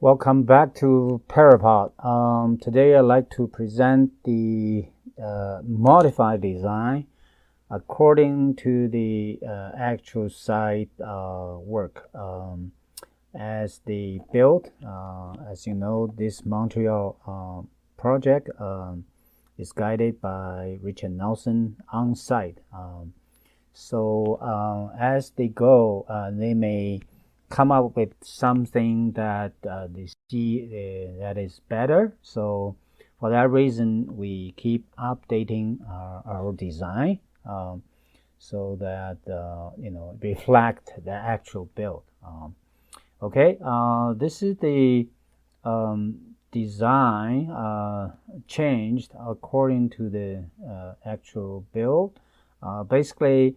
Welcome back to PyraPOD. Today I'd like to present the modified design according to the actual site work. As the build, as you know, this Montreal project is guided by Richard Nelson on site. As they go, they may come up with something that they see that is better. So for that reason, we keep updating our design so that reflect the actual build. This is the design changed according to the actual build. Basically,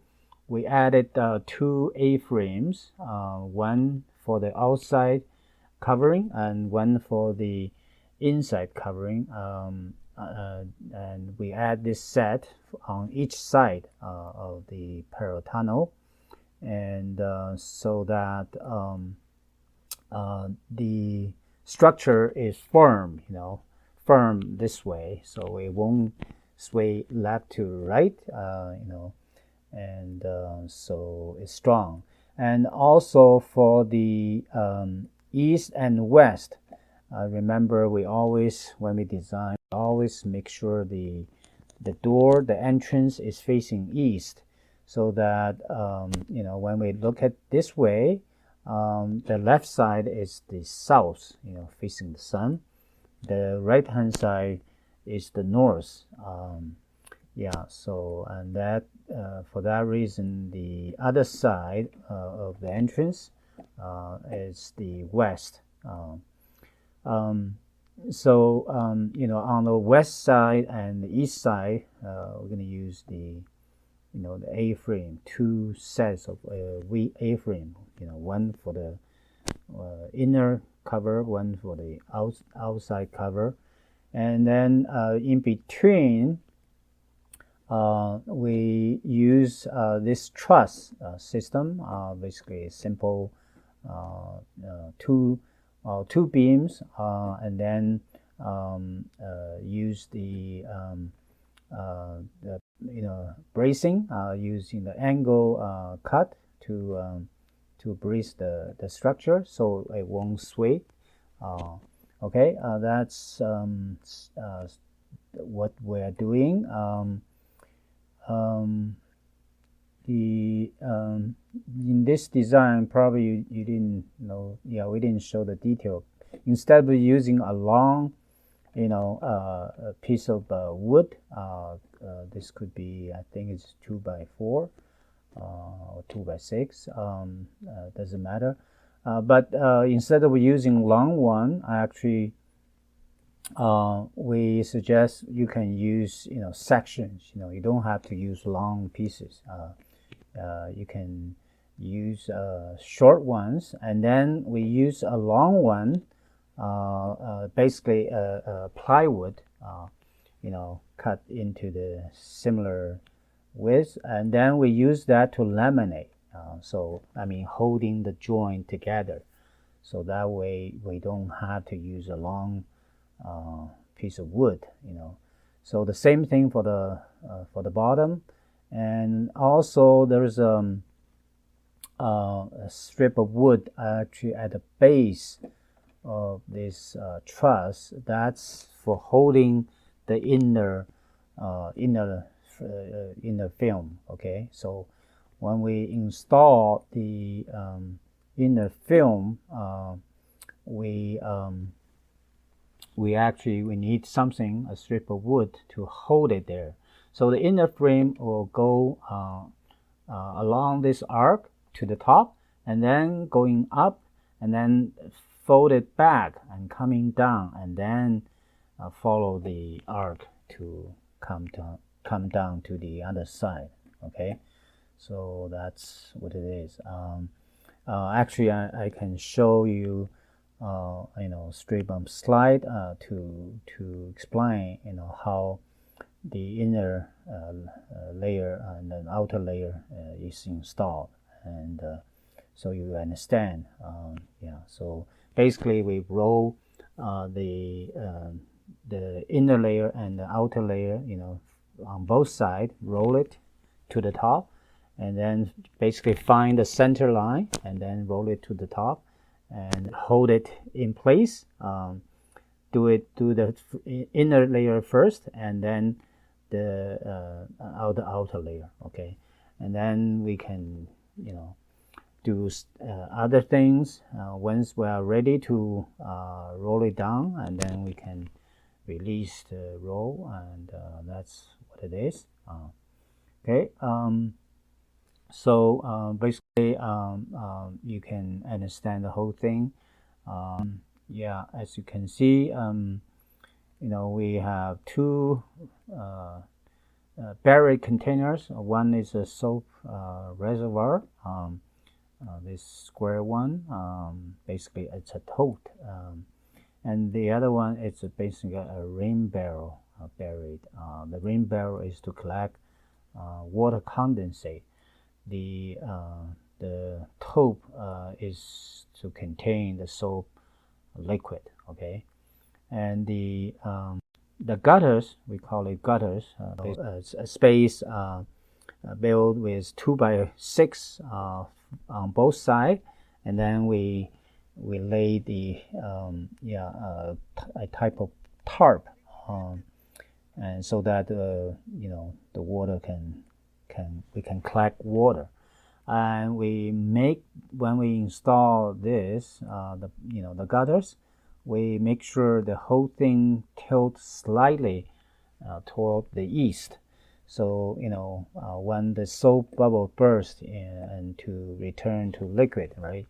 we added two A-frames, one for the outside covering and one for the inside covering. And we add this set on each side of the PyraTUNNEL, and so that the structure is firm, firm this way, so it won't sway left to right, and so it's strong. And also for the east and west, remember when we design, we always make sure the entrance is facing east, so that when we look at this way, the left side is the south, facing the sun. The right hand side is the north. And that for that reason, the other side of the entrance is the west. On the west side and the east side, we're going to use the A-frame, two sets of A-frame. One for the inner cover, one for the outside cover, and then in between, we use this truss system, basically simple two beams, and then use the bracing using the angle cut to brace the structure so it won't sway. That's what we're doing. In this design, probably you didn't know. We didn't show the detail. Instead of using a long, a piece of wood, this could be, I think it's 2x4 or 2x6. Doesn't matter. But instead of using long one, we suggest you can use sections. You don't have to use long pieces. You can use short ones, and then we use a long one, basically plywood, cut into the similar width, and then we use that to laminate. Holding the joint together, so that way we don't have to use a long piece of wood. So the same thing for the bottom, and also there's a strip of wood actually at the base of this truss. That's for holding the inner film. Okay, so when we install the inner film, we need something, a strip of wood, to hold it there. So the inner frame will go along this arc to the top, and then going up, and then fold it back and coming down, and then follow the arc to come down to the other side. Okay, so that's what it is. I can show you straight bump slide to explain how the inner layer and the outer layer is installed, and so you understand. So basically we roll the inner layer and the outer layer, on both sides, roll it to the top, and then basically find the center line and then roll it to the top and hold it in place. Do the inner layer first and then the outer layer, okay? And then we can, do other things once we are ready to roll it down, and then we can release the roll, and that's what it is. Okay. So basically, you can understand the whole thing. Yeah, as you can see, we have two buried containers. One is a soap reservoir. This square one, basically it's a tote, and the other one is basically a rain barrel buried. The rain barrel is to collect water condensate. The tote is to contain the soap liquid, okay? And the gutters, we call it gutters, a space built with 2x6 on both sides, and then we lay the a type of tarp, and so that the water we can collect water. And when we install this, the gutters, we make sure the whole thing tilts slightly toward the east. So when the soap bubble bursts and to return to liquid, right,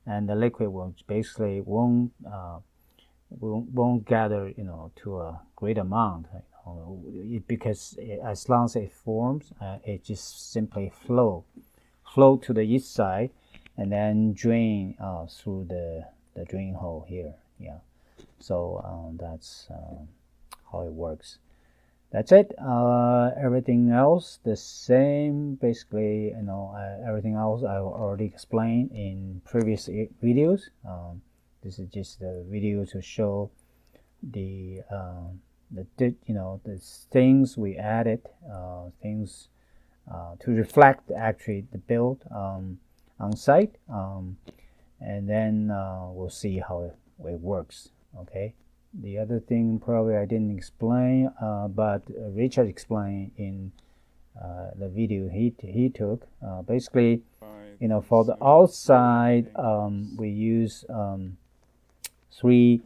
and the liquid will basically won't gather to a great amount, because as long as it forms, it just simply flow to the east side and then drain through the drain hole here. Yeah, so that's how it works. That's it. Everything else the same. Basically, everything else I already explained in previous videos. This is just a video to show the things we added, things to reflect actually the build on site, and then we'll see how it works. Okay. The other thing probably I didn't explain, but Richard explained in the video he took. Basically, for the outside, we use three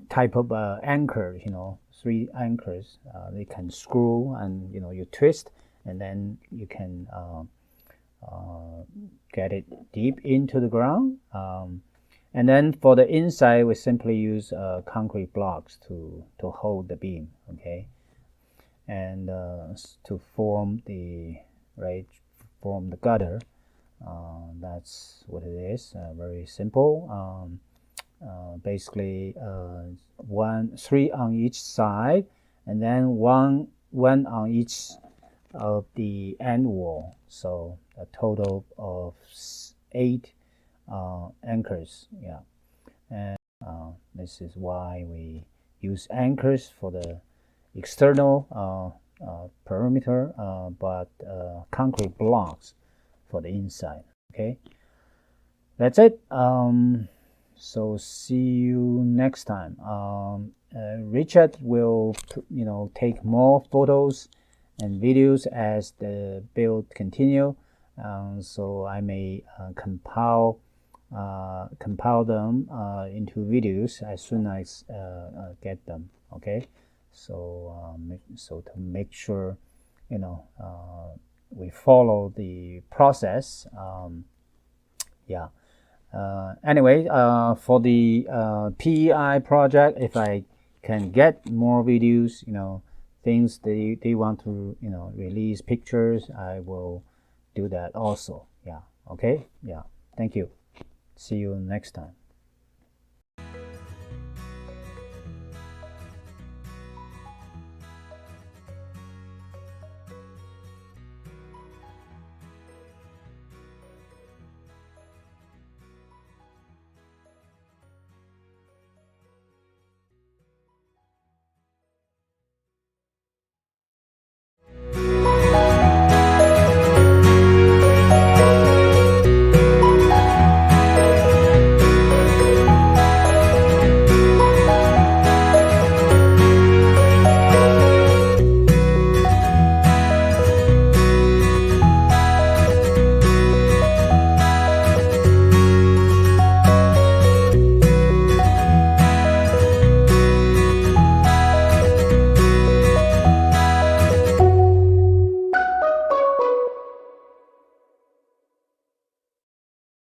type of anchors. 3 anchors. They can screw, and you twist, and then you can get it deep into the ground, and then for the inside we simply use concrete blocks to hold the beam, okay, and to form the gutter. That's what it is. Very simple. Basically 3 on each side, and then one on each of the end wall, so a total of 8 anchors. Yeah, and this is why we use anchors for the external perimeter, but concrete blocks for the inside. Okay, that's it. So see you next time. Richard will take more photos and videos as the build continue, so I may compile them into videos as soon as I get them. Okay, so to make sure we follow the process. Yeah. Anyway, for the PEI project, if I can get more videos, things they want to release pictures, I will do that also. Yeah. Okay. Yeah. Thank you. See you next time.